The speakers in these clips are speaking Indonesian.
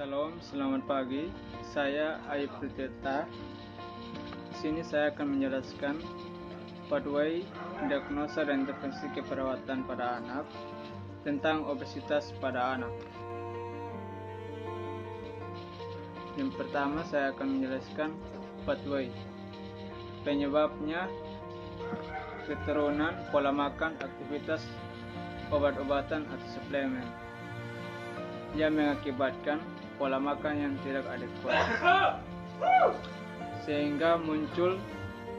Salam, selamat pagi. Saya Ayub Priteta. Di sini saya akan menjelaskan pathway diagnosa dan intervensi keperawatan pada anak tentang obesitas pada anak. Yang pertama saya akan menjelaskan pathway. Penyebabnya keturunan, pola makan, aktivitas, obat-obatan atau suplemen yang mengakibatkan pola makan yang tidak adekuat, sehingga muncul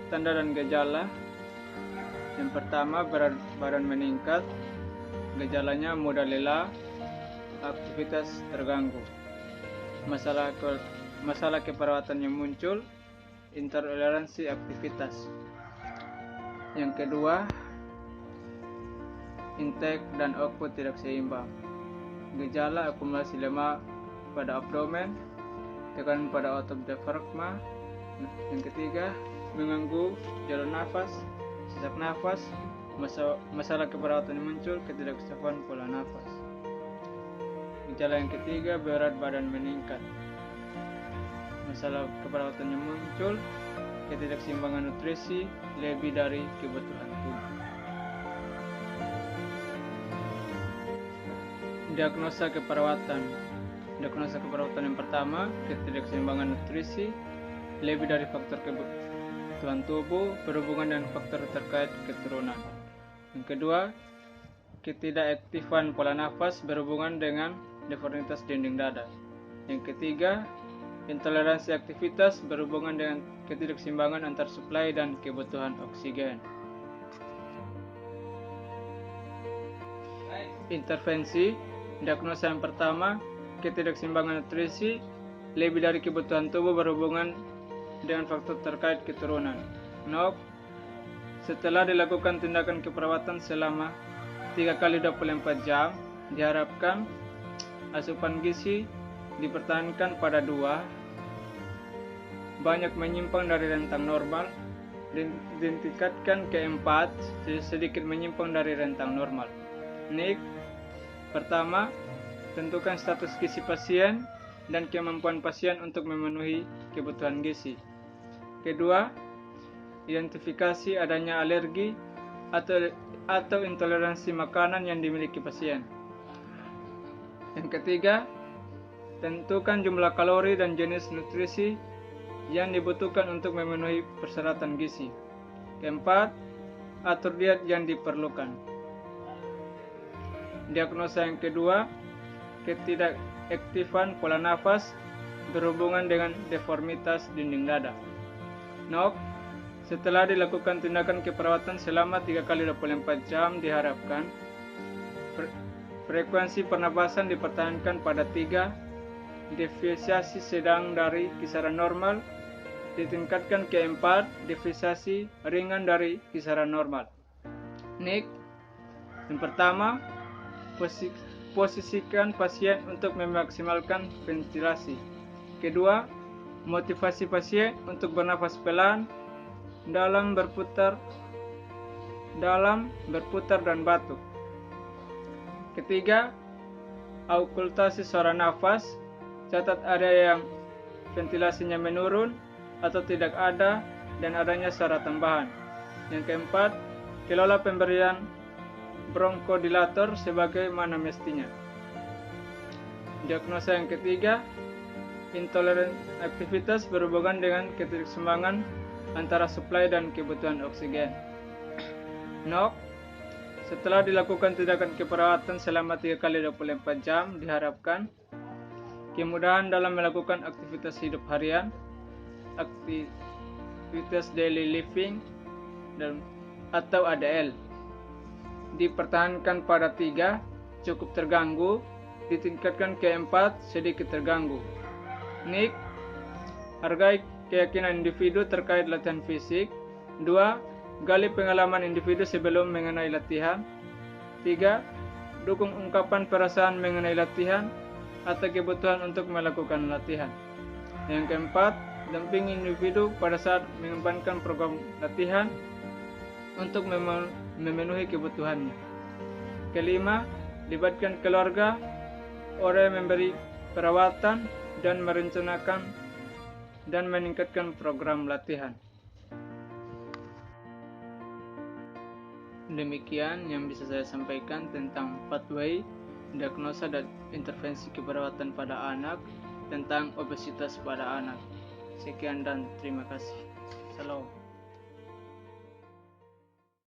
tanda dan gejala. Yang pertama, berat badan meningkat, gejalanya mudah lelah, aktivitas terganggu. Masalah keperawatan yang muncul, intoleransi aktivitas. Yang kedua, intake dan output tidak seimbang, gejala akumulasi lemak pada abdomen, tekanan pada otot diafragma. Yang ketiga, mengganggu jalur nafas, sesak nafas, masalah keperawatan yang muncul, ketidakstabilan pola nafas. Gejala yang ketiga, berat badan meningkat, masalah keperawatan yang muncul, ketidakseimbangan nutrisi lebih dari kebutuhan tubuh. Diagnosa keperawatan yang pertama, ketidakseimbangan nutrisi lebih dari faktor kebutuhan tubuh berhubungan dengan faktor terkait keturunan. Yang kedua, ketidakaktifan pola nafas berhubungan dengan deformitas dinding dada. Yang ketiga, intoleransi aktivitas berhubungan dengan ketidakseimbangan antar suplai dan kebutuhan oksigen. Intervensi. Diagnosa yang pertama, ketidakseimbangan nutrisi lebih dari kebutuhan tubuh berhubungan dengan faktor terkait keturunan. NOK. Setelah dilakukan tindakan keperawatan selama 3 kali 24 jam, diharapkan asupan gizi dipertahankan pada 2, banyak menyimpang dari rentang normal, ditingkatkan ke 4, sedikit menyimpang dari rentang normal. NIK. Pertama, tentukan status gizi pasien dan kemampuan pasien untuk memenuhi kebutuhan gizi. Kedua, identifikasi adanya alergi atau intoleransi makanan yang dimiliki pasien. Yang ketiga, tentukan jumlah kalori dan jenis nutrisi yang dibutuhkan untuk memenuhi persyaratan gizi. Keempat, atur diet yang diperlukan. Diagnosa yang kedua, ketidakaktifan pola nafas berhubungan dengan deformitas dinding dada. NOK. Setelah dilakukan tindakan keperawatan selama 3 kali 24 jam, diharapkan frekuensi pernapasan dipertahankan pada 3, deviasi sedang dari kisaran normal, ditingkatkan ke 4, deviasi ringan dari kisaran normal. NIK. Yang pertama, posisikan pasien untuk memaksimalkan ventilasi. Kedua, motivasi pasien untuk bernafas pelan dalam berputar dan batuk. Ketiga, aukultasi saluran nafas, catat ada yang ventilasinya menurun atau tidak ada dan adanya suara tambahan. Yang keempat, kelola pemberian bronkodilator sebagaimana mestinya. Diagnosa yang ketiga, intoleran aktivitas berhubungan dengan ketidakseimbangan antara suplai dan kebutuhan oksigen. NOK. Setelah dilakukan tindakan keperawatan selama 3 kali 24 jam, diharapkan kemudahan dalam melakukan aktivitas hidup harian, aktivitas daily living, atau ADL. Dipertahankan pada 3, cukup terganggu, ditingkatkan ke 4, sedikit terganggu. NIK. Hargai keyakinan individu terkait latihan fisik. 2. Gali pengalaman individu sebelum mengenai latihan. 3. Dukung ungkapan perasaan mengenai latihan atau kebutuhan untuk melakukan latihan. Yang keempat, dampingi individu pada saat mengembangkan program latihan untuk memenuhi kebutuhannya. Kelima, libatkan keluarga, orang yang memberi perawatan, dan merencanakan dan meningkatkan program latihan. Demikian yang bisa saya sampaikan tentang pathway, diagnosa dan intervensi keperawatan pada anak tentang obesitas pada anak. Sekian dan terima kasih. Salam.